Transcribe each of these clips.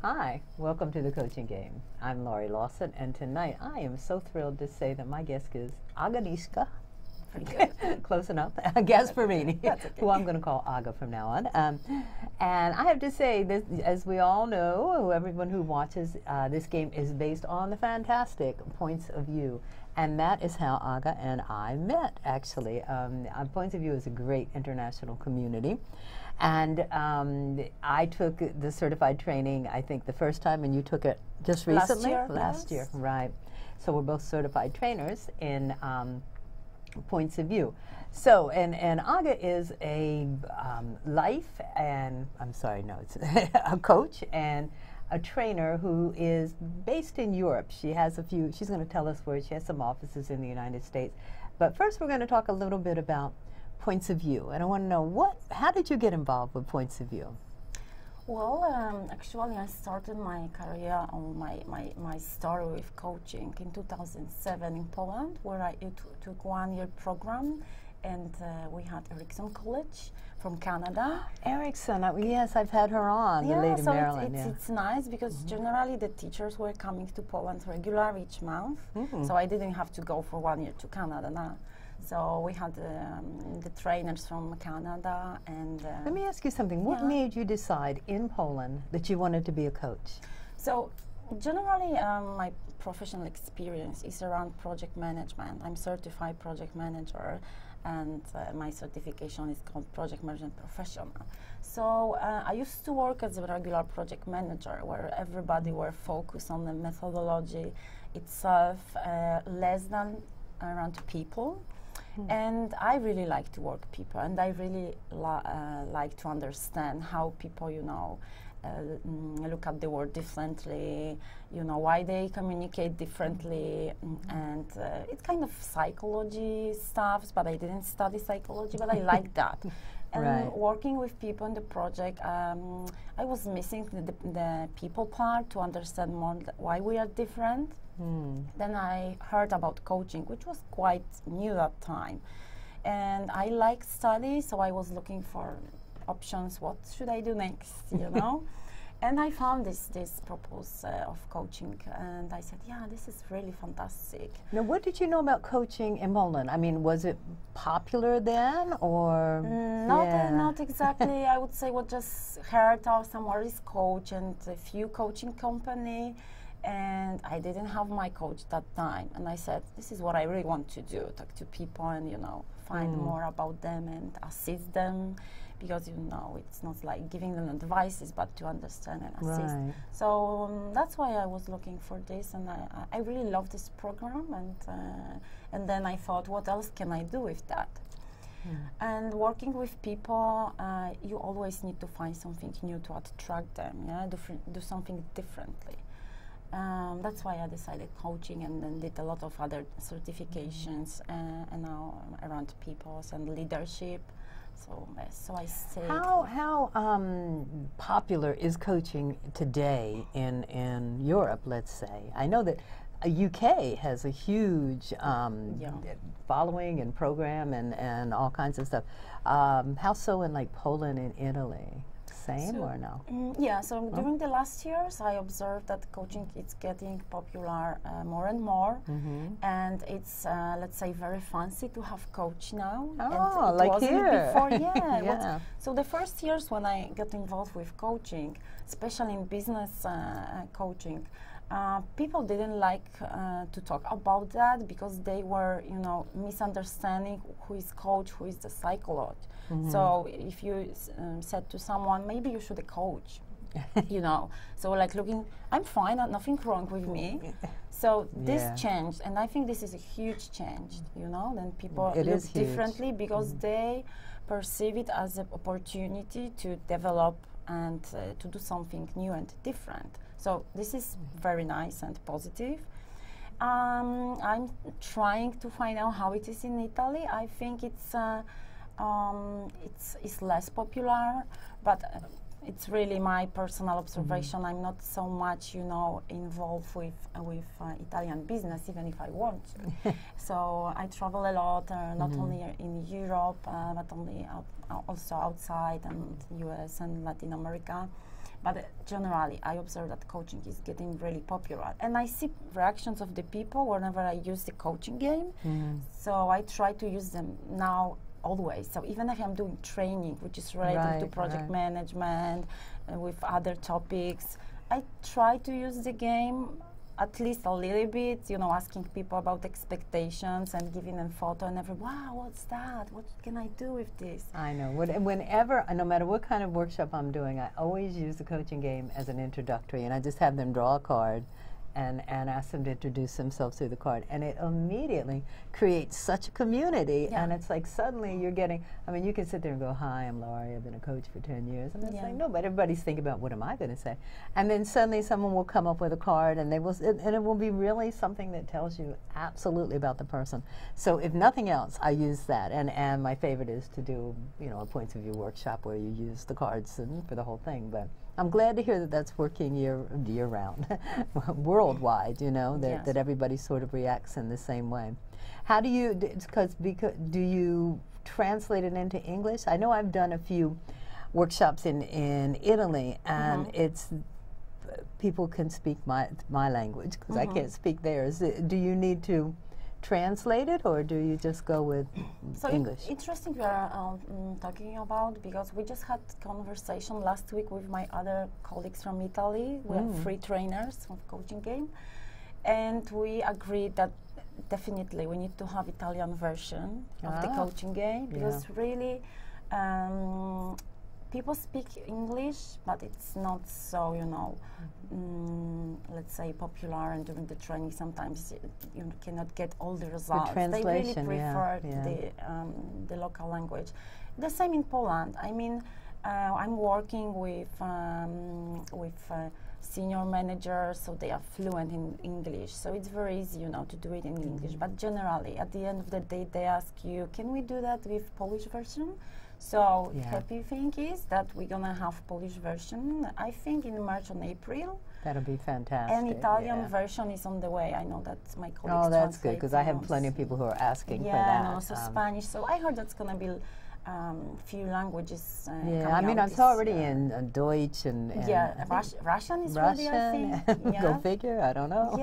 Hi, welcome to the Coaching Game. I'm Laurie Lawson, and tonight I am so thrilled to say that my guest is Agnieszka. Close enough. Gasperini, who I'm going to call Aga from now on. And I have to say, this, as we all know, everyone who watches this game is based on the fantastic Points of View. And that is how Aga and I met, actually. Points of View is a great international community. And I took the certified training, I think, the first time, and you took it just recently? Last year, right. So we're both certified trainers in Points of View. So, and Aga is a life and, it's a coach and a trainer who is based in Europe. She has she's going to tell us where she has some offices in the United States. But first we're going to talk a little bit about Points of View. And I want to know, how did you get involved with Points of View? Well, actually, I started my career on my story with coaching in 2007 in Poland, where I took 1-year program, and we had Ericsson College from Canada. Ericsson, yes, I've had her on, the lady so Marilyn. It's nice because generally the teachers were coming to Poland regularly each month, so I didn't have to go for 1 year to Canada now. So we had the trainers from Canada and... Let me ask you something. What made you decide in Poland that you wanted to be a coach? So generally my professional experience is around project management. I'm certified project manager and my certification is called Project Management Professional. So I used to work as a regular project manager where everybody were focused on the methodology itself, less than around people. And I really like to work people, and I really like to understand how people, look at the world differently, why they communicate differently, and it's kind of psychology stuff, but I didn't study psychology, but I like that. And working with people in the project, I was missing the people part to understand more why we are different. Then I heard about coaching, which was quite new that time. And I liked study, so I was looking for options. What should I do next, And I found this proposal of coaching, and I said, yeah, this is really fantastic. Now, what did you know about coaching in Poland? I mean, was it popular then, or? Not exactly. I would say what just heard of somewhere is coach and a few coaching company, and I didn't have my coach that time. And I said, this is what I really want to do, talk to people and, find more about them and assist them. Because it's not like giving them advices, but to understand and assist. So that's why I was looking for this, and I really love this program. And then I thought, what else can I do with that? And working with people, you always need to find something new to attract them. Do something differently. That's why I decided coaching, and then did a lot of other certifications, and now around people and leadership. So I say. How popular is coaching today in Europe? Let's say. I know that UK has a huge following and program and all kinds of stuff. How so in like Poland and Italy? Same or no? So during the last years, I observed that coaching is getting popular more and more, and it's let's say very fancy to have coach now. Oh, and like wasn't here. Before, so the first years when I got involved with coaching, especially in business coaching, people didn't like to talk about that because they were, misunderstanding who is coach, who is the psychologist. So if you said to someone, maybe you should a coach, So like I'm fine, nothing wrong with me. So this changed, and I think this is a huge change, Then people look differently because they perceive it as an opportunity to develop and to do something new and different. So this is very nice and positive. I'm trying to find out how it is in Italy. I think it's less popular, but it's really my personal observation. I'm not so much, involved with Italian business, even if I want to. So I travel a lot, not only in Europe, but also outside and US and Latin America. But generally, I observe that coaching is getting really popular. And I see reactions of the people whenever I use the coaching game. So I try to use them now always. So even if I'm doing training, which is related to project management, with other topics, I try to use the game at least a little bit, you know, asking people about expectations and giving them photo and wow, what's that? What can I do with this? I know. Whenever, no matter what kind of workshop I'm doing, I always use the coaching game as an introductory, and I just have them draw a card and ask them to introduce themselves through the card. And it immediately creates such a community, and it's like suddenly you're getting, I mean, you can sit there and go, hi, I'm Laurie, I've been a coach for 10 years. And it's like, no, but everybody's thinking about, what am I going to say? And then suddenly someone will come up with a card, and they will, and it will be really something that tells you absolutely about the person. So if nothing else, I use that. And my favorite is to do, you know, a points of view workshop where you use the cards for the whole thing. But I'm glad to hear that that's working year round, worldwide, you know, that everybody sort of reacts in the same way. How do you, do you translate it into English? I know I've done a few workshops in Italy, and it's, people can speak my language, because I can't speak theirs. Do you need to translate it, or do you just go with English? Interesting we are talking about, because we just had conversation last week with my other colleagues from Italy. We are free trainers of coaching game, and we agreed that definitely we need to have Italian version of the coaching game, because really people speak English, but it's not so, you know, let's say popular, and during the training sometimes you cannot get all the results. They really prefer the local language. The same in Poland. I mean, I'm working with senior managers, so they are fluent in English. So it's very easy, you know, to do it in English. But generally, at the end of the day, they ask you, can we do that with Polish version? So happy thing is that we're gonna have Polish version, I think in March and April. That'll be fantastic. And Italian version is on the way. I know that my colleagues. Oh, that's good, because I have plenty of people who are asking for that. And also Spanish. So I heard that's gonna be few languages. I mean, it's already in Deutsch and Russian is ready, I think. Go figure. I don't know.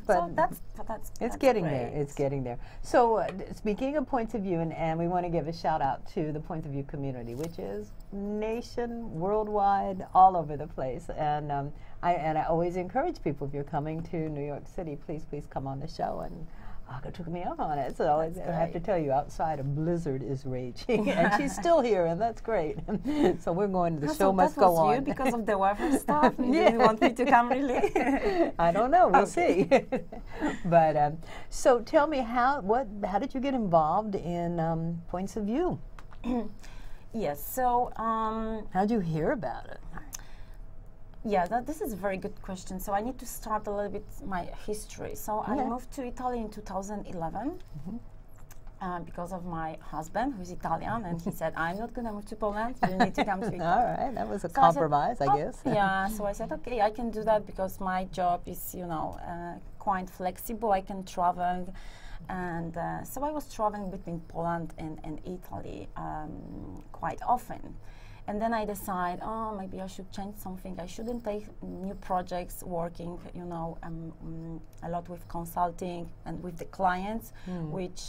But so that's it's getting great. there. It's getting there. So speaking of points of view, and we want to give a shout out to the points of view community, which is worldwide, all over the place. And I always encourage people, if you're coming to New York City, please come on the show. And Aga took me up on it, so I have to tell you, outside a blizzard is raging, and she's still here, and that's great. So we're going to the show must go on. You because of the weather stuff? You didn't want me to come, really? I don't know. We'll see. But so tell me, how did you get involved in Points of View? Yes. So how did you hear about it? Yeah, this is a very good question. So I need to start a little bit my history. So I moved to Italy in 2011 because of my husband, who's Italian, and he said, I'm not going to move to Poland, you need to come to Italy. All right, that was a compromise, I guess. Yeah, so I said, okay, I can do that because my job is, you know, quite flexible. I can travel. And so I was traveling between Poland and Italy quite often. And then I decide, oh, maybe I should change something. I shouldn't take new projects, working, you know, a lot with consulting and with the clients, which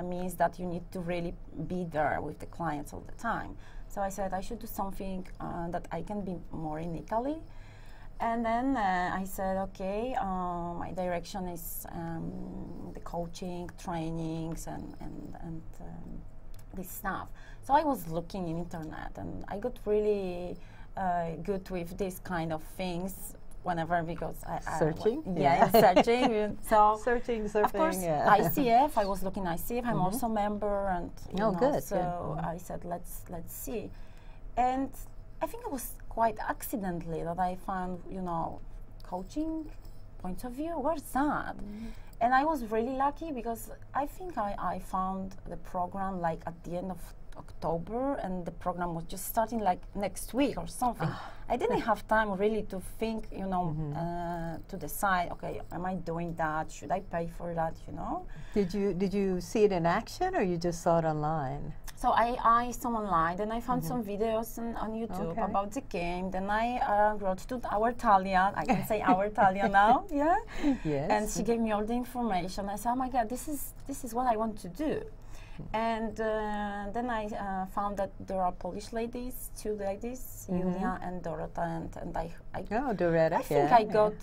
means that you need to really be there with the clients all the time. So I said I should do something that I can be more in Italy. And then I said, okay, my direction is the coaching, trainings, and this stuff. So I was looking in internet, and I got really good with this kind of things whenever, because searching. Searching. So surfing. Of course, ICF. I was looking ICF. I'm also a member, and you know, good. So I said, let's see. And I think it was quite accidentally that I found, you know, coaching Points of View. Where's that? And I was really lucky, because I think I found the program like at the end of October, and the program was just starting like next week or something. I didn't have time really to think, you know, to decide, okay, am I doing that? Should I pay for that, you know? Did you see it in action, or you just saw it online? So I saw online, then I found some videos on YouTube about the game. Then I wrote to our Talia. I can say our Talia now, yeah. Yes. And she gave me all the information. I said, oh my God, this is what I want to do. And then I found that there are Polish ladies, 2 ladies, Julia and Dorota, and I Dorota. I think I got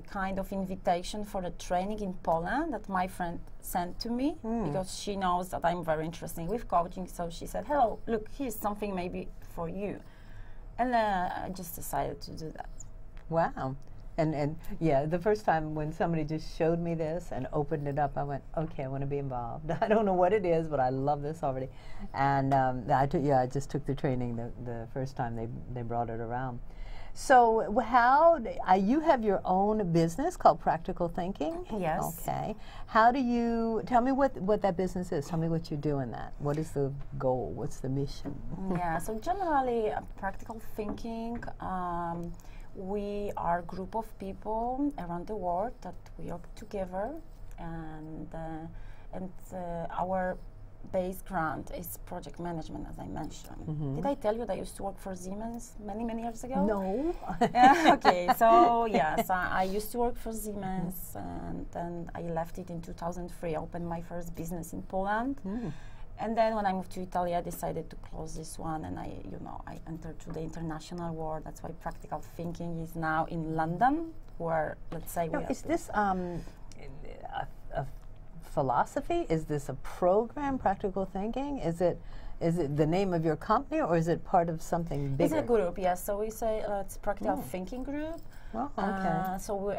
kind of invitation for a training in Poland that my friend sent to me because she knows that I'm very interested with coaching. So she said, hello, look, here's something maybe for you. And I just decided to do that. Wow. And yeah, the first time when somebody just showed me this and opened it up, I went, okay, I want to be involved. I don't know what it is, but I love this already. And I just took the training the first time they brought it around. So how you have your own business called Practical Thinking? Yes. Okay. How do you tell me what that business is? Tell me what you do in that. What is the goal? What's the mission? Yeah. So generally, Practical Thinking. We are a group of people around the world that we work together, and our base grant is project management, as I mentioned. Did I tell you that I used to work for Siemens many years ago? No. Okay, so yes, I used to work for Siemens, and then I left it in 2003. I opened my first business in Poland. And then when I moved to Italy, I decided to close this one, and I entered to the international world. That's why Practical Thinking is now in London, where, let's say, is this a philosophy? Is this a program, Practical Thinking? Is it the name of your company, or is it part of something bigger? It's a group, yes. So we say it's Practical Thinking Group. Oh, okay. So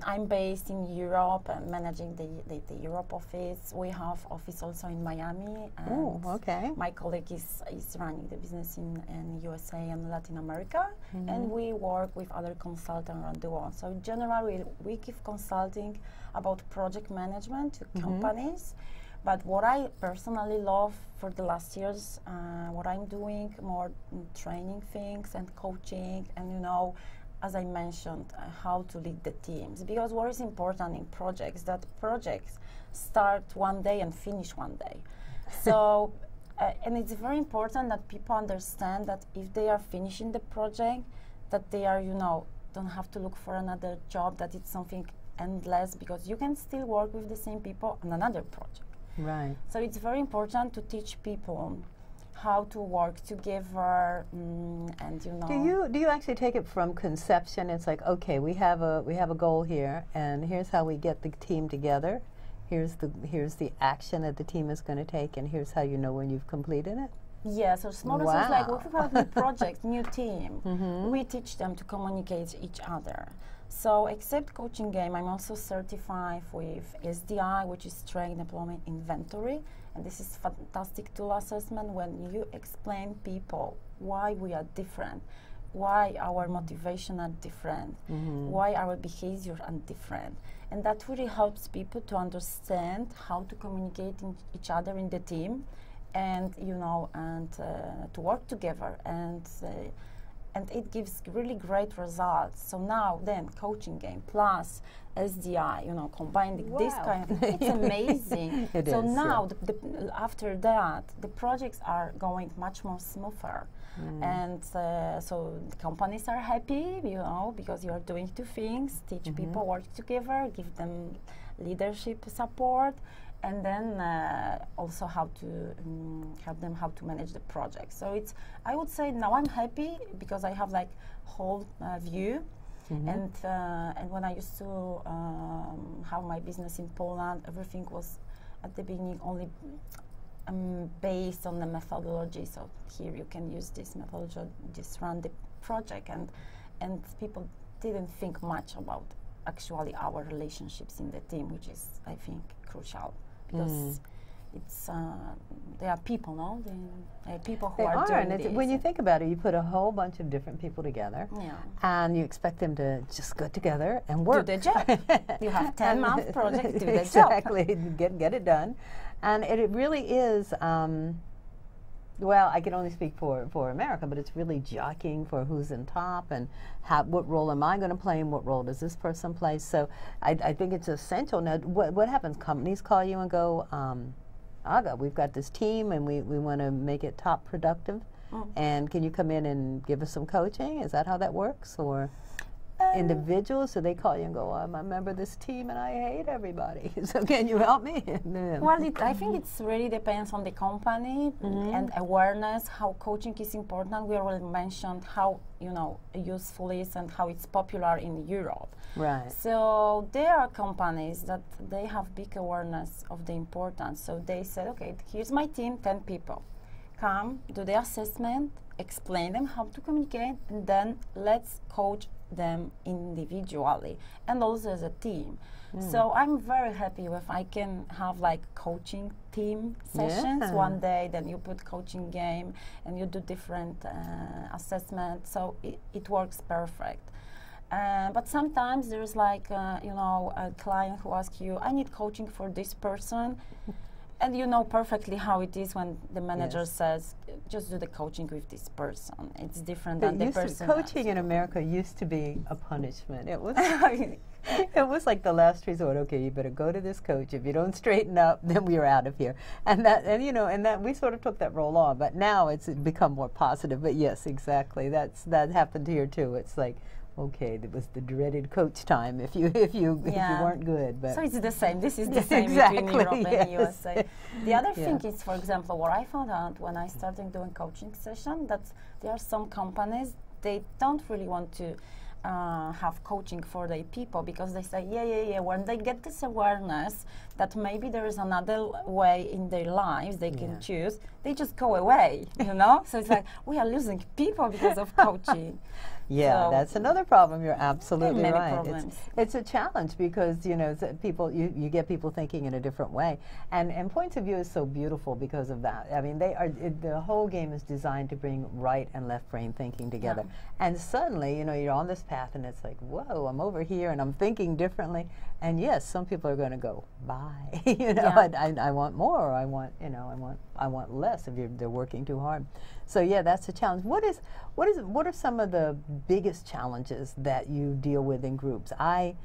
I'm based in Europe and managing the Europe office. We have office also in Miami. And okay. My colleague is running the business in USA and Latin America. And we work with other consultants around the world. So generally, we give consulting about project management to companies. But what I personally love for the last years, what I'm doing, more training things and coaching, and as I mentioned, how to lead the teams. Because what is important in projects, that projects start one day and finish one day. So, and it's very important that people understand that if they are finishing the project, that they are, don't have to look for another job, that it's something endless, because you can still work with the same people on another project. Right. So it's very important to teach people how to work together, and Do you actually take it from conception? It's like, okay, we have a goal here, and here's how we get the team together. Here's the action that the team is going to take, and here's how you know when you've completed it. Yeah, so smaller things like if we have new project, new team, we teach them to communicate each other. So except coaching game, I'm also certified with SDI, which is Training Deployment Inventory. And this is fantastic tool assessment when you explain people why we are different, why our motivation are different, why our behaviors are different. And that really helps people to understand how to communicate each other in the team, and to work together, and it gives really great results. So now then coaching game plus SDI, combining this kind of, it's amazing. So now after that, the projects are going much more smoother. And so the companies are happy, because you are doing two things: teach people work together, give them leadership support, and then also how to help them how to manage the project. So I would say now I'm happy because I have like whole view. And when I used to have my business in Poland, everything was at the beginning only based on the methodology. So here you can use this methodology, just run the project, and people didn't think much about actually our relationships in the team, which is, I think, crucial, because it's there are people, no? There are people who are doing this. When you think about it, you put a whole bunch of different people together, and you expect them to just go together and work. Do the job. You have 10-month project, do the job. Exactly, get it done. And it really is, Well, I can only speak for America, but it's really jockeying for who's in top and what role am I going to play and what role does this person play. So I think it's essential. Now, what happens? Companies call you and go, Aga, we've got this team and we want to make it top productive. And can you come in and give us some coaching? Is that how that works? Or individuals, so they call you and go, I'm a member of this team and I hate everybody, so can you help me? Well, I think it really depends on the company and awareness, how coaching is important. We already mentioned how useful it is and how it's popular in Europe. Right. So there are companies that they have big awareness of the importance. So they said, okay, here's my team, 10 people. Come, do the assessment, explain them how to communicate, and then let's coach them individually and also as a team. So I'm very happy if I can have like coaching team sessions one day, then you put coaching game and you do different assessments, so it works perfect. But sometimes there's like a client who asks you, I need coaching for this person. And you know perfectly how it is when the manager says, just do the coaching with this person. It's different than the person. Coaching in America used to be a punishment. It was it was like the last resort. Okay, you better go to this coach. If you don't straighten up, then we're out of here. And that we sort of took that role on. But now it's become more positive. But yes, exactly. that happened here too. It's like, okay, it was the dreaded coach time if you weren't good. But so it's the same. This is the same exactly, between Europe and yes. USA. The other thing is, for example, what I found out when I started doing coaching session, that there are some companies, they don't really want to have coaching for their people because they say, yeah. When they get this awareness that maybe there is another way in their lives they can choose, they just go away, So it's like, we are losing people because of coaching. Yeah, so that's another problem. You're absolutely right. Problems. It's a challenge because people you get people thinking in a different way, and points of view is so beautiful because of that. I mean, the whole game is designed to bring right and left brain thinking together. And suddenly, you're on this path, and it's like, whoa, I'm over here, and I'm thinking differently. And yes, some people are going to go, bye. I want more, or I want less if they're working too hard. So yeah, that's a challenge. What are some of the biggest challenges that you deal with in groups? I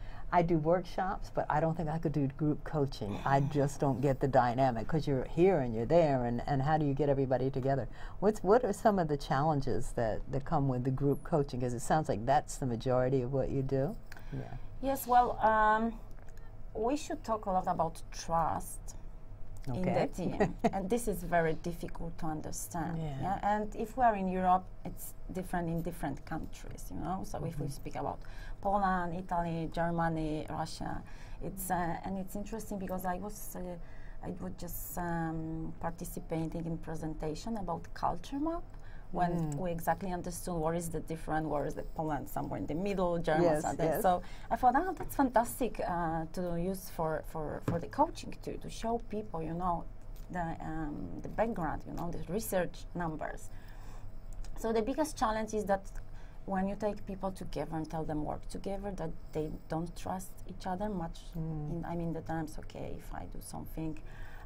do workshops, but I don't think I could do group coaching. I just don't get the dynamic because you're here and you're there, and how do you get everybody together? What are some of the challenges that come with the group coaching? Because it sounds like that's the majority of what you do. Yeah. Yes, well, we should talk a lot about trust in the team. And this is very difficult to understand. Yeah? And if we are in Europe, it's different in different countries, So if we speak about Poland, Italy, Germany, Russia, and it's interesting because I was just participating in presentation about culture map, when we exactly understood what is the difference, where is the Poland somewhere in the middle, Germans are there. So I thought, that's fantastic to use for the coaching too, to show people, the background, the research numbers. So the biggest challenge is that when you take people together and tell them work together, that they don't trust each other much. The terms, okay, if I do something,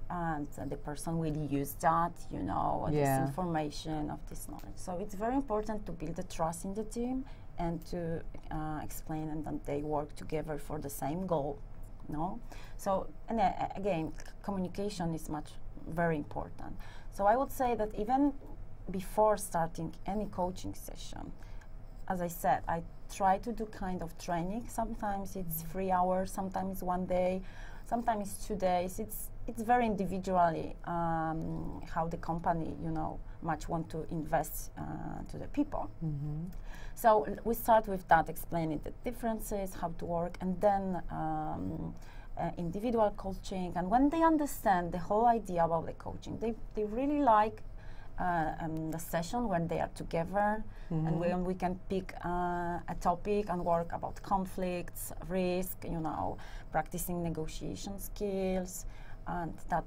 and the person will use that, this information of this knowledge. So it's very important to build the trust in the team and to explain and that they work together for the same goal. So, and again, communication is very important. So I would say that even before starting any coaching session, as I said, I try to do kind of training. Sometimes it's 3 hours, sometimes 1 day, sometimes it's 2 days. It's very individually how the company, much want to invest to the people. So we start with that, explaining the differences, how to work, and then individual coaching. And when they understand the whole idea about the coaching, they really like the session when they are together and when we can pick a topic and work about conflicts, risk, practicing negotiation skills, and that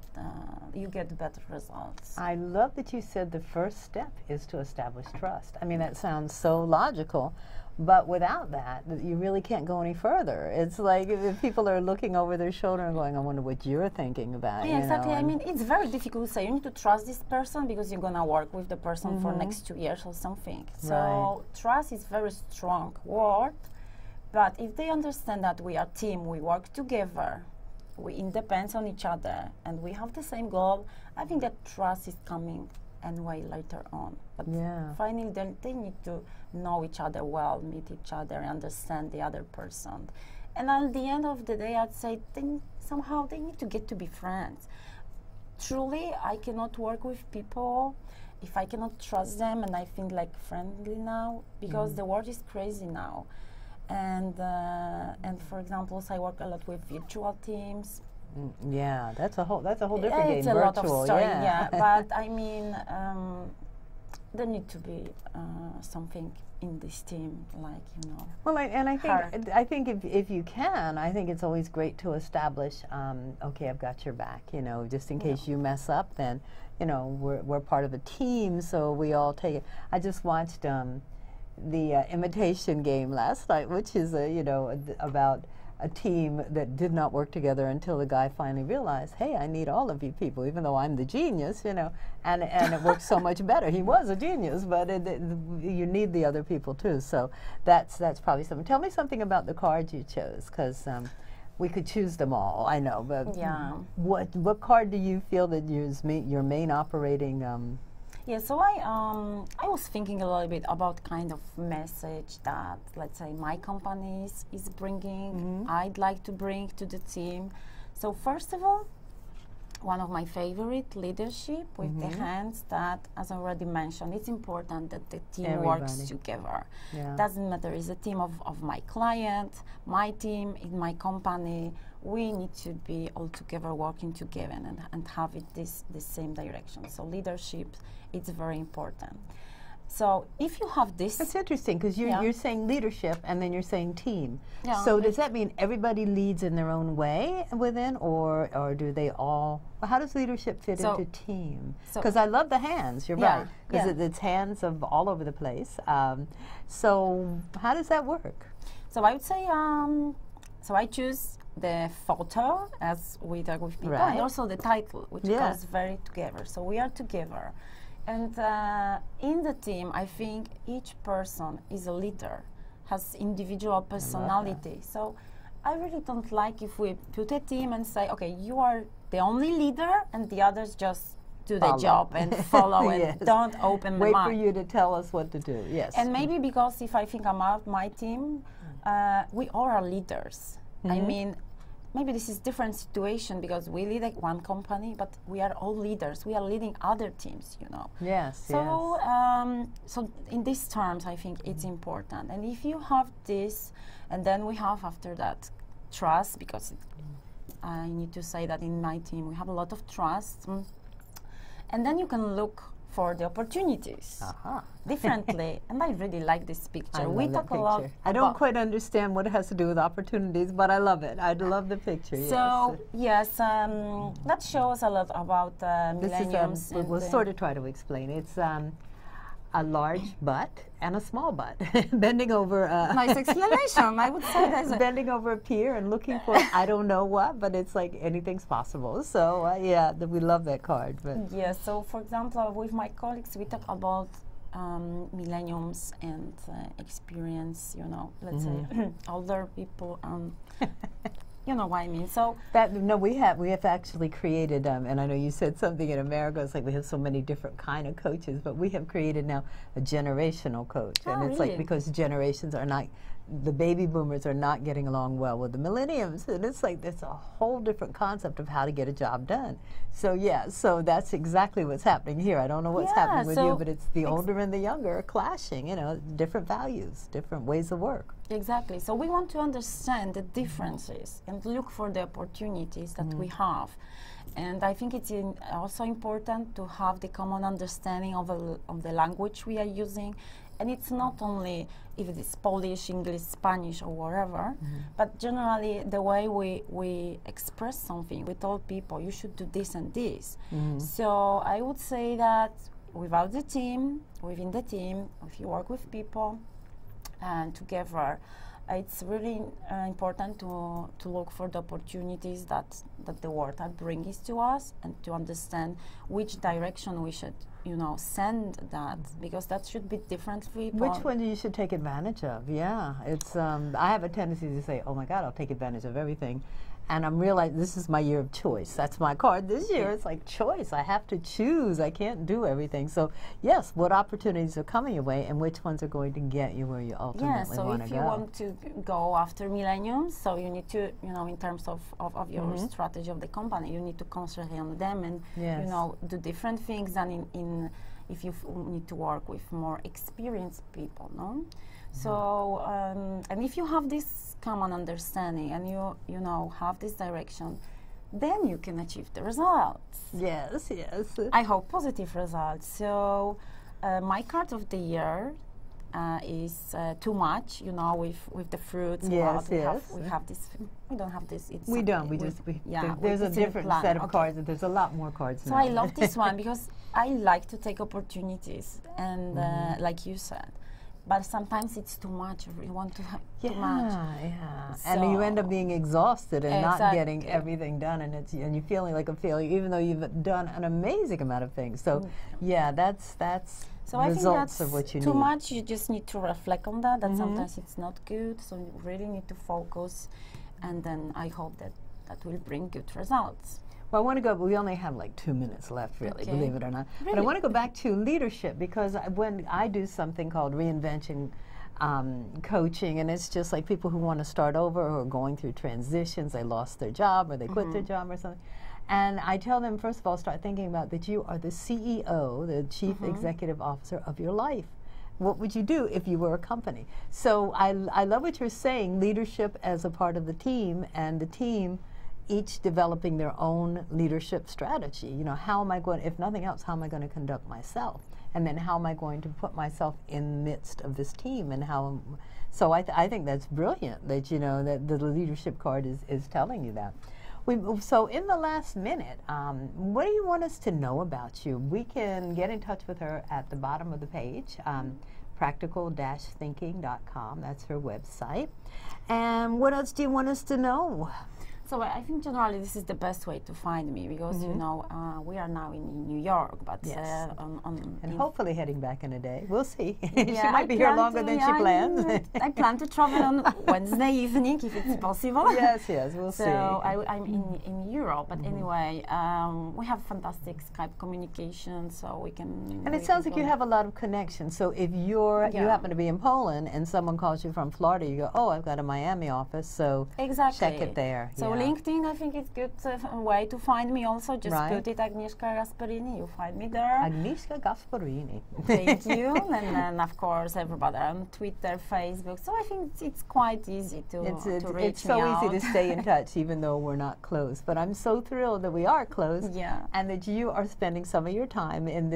you get better results. I love that you said the first step is to establish trust. I mean, that sounds so logical, But without that, you really can't go any further. It's like if people are looking over their shoulder and going, I wonder what you're thinking about. Yeah, you exactly. know, I mean, it's very difficult to say. You need to trust this person because you're going to work with the person for next 2 years or something. So trust is very strong word. But if they understand that we are a team, we work together, we independent on each other, and we have the same goal, I think that trust is coming anyway later on. But finally, they need to know each other well, meet each other, understand the other person. And at the end of the day, I'd say somehow they need to get to be friends. Truly, I cannot work with people if I cannot trust them and I think like friendly now, because the world is crazy now. And for example, I work a lot with virtual teams. Yeah, that's a whole different game. It's a virtual, lot of story, yeah. But I mean, there need to be something in this team, like, you know. Well, I think if you can, I think it's always great to establish. Okay, I've got your back. You know, just in case you mess up, then you know we're part of a team, so we all take it. I just watched the Imitation Game last night, which is about a team that did not work together until the guy finally realized, hey, I need all of you people, even though I'm the genius, you know, and it works so much better. He was a genius, but you need the other people too. So that's probably something. Tell me something about the cards you chose, because we could choose them all, I know, but what card do you feel that is your main operating? Yeah, so I was thinking a little bit about kind of message that, let's say, my company is bringing, I'd like to bring to the team. So first of all, one of my favorite, leadership with the hands, that, as I already mentioned, it's important that the team works together. Yeah. Doesn't matter, it's a team of my client, my team, in my company. We need to be all together, working together, and have it the same direction. So leadership, it's very important. So if you have this... That's interesting, because you're saying leadership and then you're saying team. Yeah, so does that mean everybody leads in their own way within, or do they all... Well, how does leadership fit into team? Because I love the hands, you're right, because it's hands of all over the place. So how does that work? So I would say, so I choose the photo, as we talk with people, and also the title, which goes very together. So we are together. And in the team, I think each person is a leader, has individual personality. So I really don't like if we put a team and say, okay, you are the only leader and the others just do the job and follow and don't open the mind. Wait for you to tell us what to do, And maybe because if I think about my team, we all are leaders. I mean, maybe this is different situation because we lead like one company, but we are all leaders. We are leading other teams, you know. Yes. So, so in these terms, I think it's important. And if you have this, and then we have after that trust, because I need to say that in my team we have a lot of trust, and then you can look for the opportunities differently. And I really like this picture. We talk a lot. I don't quite understand what it has to do with opportunities, but I love it. I love the picture. So that shows a lot about millenniums. We'll sort of try to explain. It's a large butt and a small butt bending over. Nice explanation. I would say that's bending over a pier and looking for I don't know what, but it's like anything's possible. So we love that card. But so for example, with my colleagues, we talk about millenniums and experience. You know, let's say older people. You know what I mean. So we have actually created, and I know you said something in America. It's like we have so many different kind of coaches, but we have created now a generational coach, and it's like because generations are not, the baby boomers are not getting along well with the millenniums, and it's like there's a whole different concept of how to get a job done. So so that's exactly what's happening here. I don't know what's happening with you, but it's the older and the younger are clashing. You know, different values, different ways of work. Exactly. So we want to understand the differences and look for the opportunities that we have. And I think it's also important to have the common understanding of the language we are using. And it's not only if it is Polish, English, Spanish, or whatever, but generally the way we express something. We told people, you should do this and this. So I would say that without the team, within the team, if you work with people, together. It's really important to look for the opportunities that the world are bringing to us, and to understand which direction we should, send that, because that should be different for people. Which one you should take advantage of? Yeah, it's. I have a tendency to say, "Oh my God, I'll take advantage of everything," and I'm realizing this is my year of choice. That's my card this year. It's like choice. I have to choose. I can't do everything. So yes, what opportunities are coming your way, and which ones are going to get you where you ultimately want to go? Yeah. So if you want to go after millennium, so you need to, in terms of your strategy of the company, you need to concentrate on them and do different things than in if you need to work with more experienced people, no? So and if you have this common understanding and you have this direction, then you can achieve the results. Yes, yes. I hope positive results. So my card of the year is too much, with the fruits. Yes, we have this. We don't have this. It's we don't. There's a different set of cards. And there's a lot more cards now. So I love this one because I like to take opportunities, and like you said. But sometimes it's too much. You want to have too much. Yeah. So and you end up being exhausted and not getting everything done, and you're feeling like a failure, even though you've done an amazing amount of things. So yeah, that's so I think that's of what you too need. much. You just need to reflect on that. That sometimes it's not good. So you really need to focus, and then I hope that will bring good results. Well, I want to go, but we only have like 2 minutes left, really, believe it or not. Really? But I want to go back to leadership, because when I do something called reinvention coaching, and it's just like people who want to start over, who are going through transitions, they lost their job or they quit their job or something. And I tell them, first of all, start thinking about that you are the CEO, the Chief Executive Officer of your life. What would you do if you were a company? So I love what you're saying, leadership as a part of the team, and the team each developing their own leadership strategy. How am I going, if nothing else, how am I going to conduct myself? And then how am I going to put myself in the midst of this team? And how, so I think that's brilliant that, that the leadership card is telling you that. So in the last minute, what do you want us to know about you? We can get in touch with her at the bottom of the page. Practical-thinking.com, that's her website. And what else do you want us to know? So I think generally this is the best way to find me, because we are now in New York, but and hopefully heading back in a day. We'll see. Yeah, she might be here longer than she plans. I plan to travel on Wednesday evening if it's possible. Yes, we'll see. So I'm in Europe, but anyway, we have fantastic Skype communication, so we can. And it sounds like you have a lot of connections. So if you happen to be in Poland and someone calls you from Florida, you go, oh, I've got a Miami office, so check it there. So LinkedIn, I think it's good way to find me also. Just put it Agnieszka Gasperini, you find me there. Agnieszka Gasperini. Thank you. And then, of course, everybody on Twitter, Facebook. So I think it's quite easy to reach me out. It's so easy to stay in touch, even though we're not close. But I'm so thrilled that we are close, and that you are spending some of your time in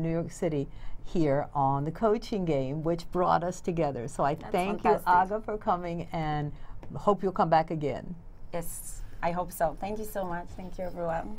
New York City here on the coaching game, which brought us together. So I thank you, Aga, for coming, and hope you'll come back again. Yes, I hope so. Thank you so much. Thank you, everyone.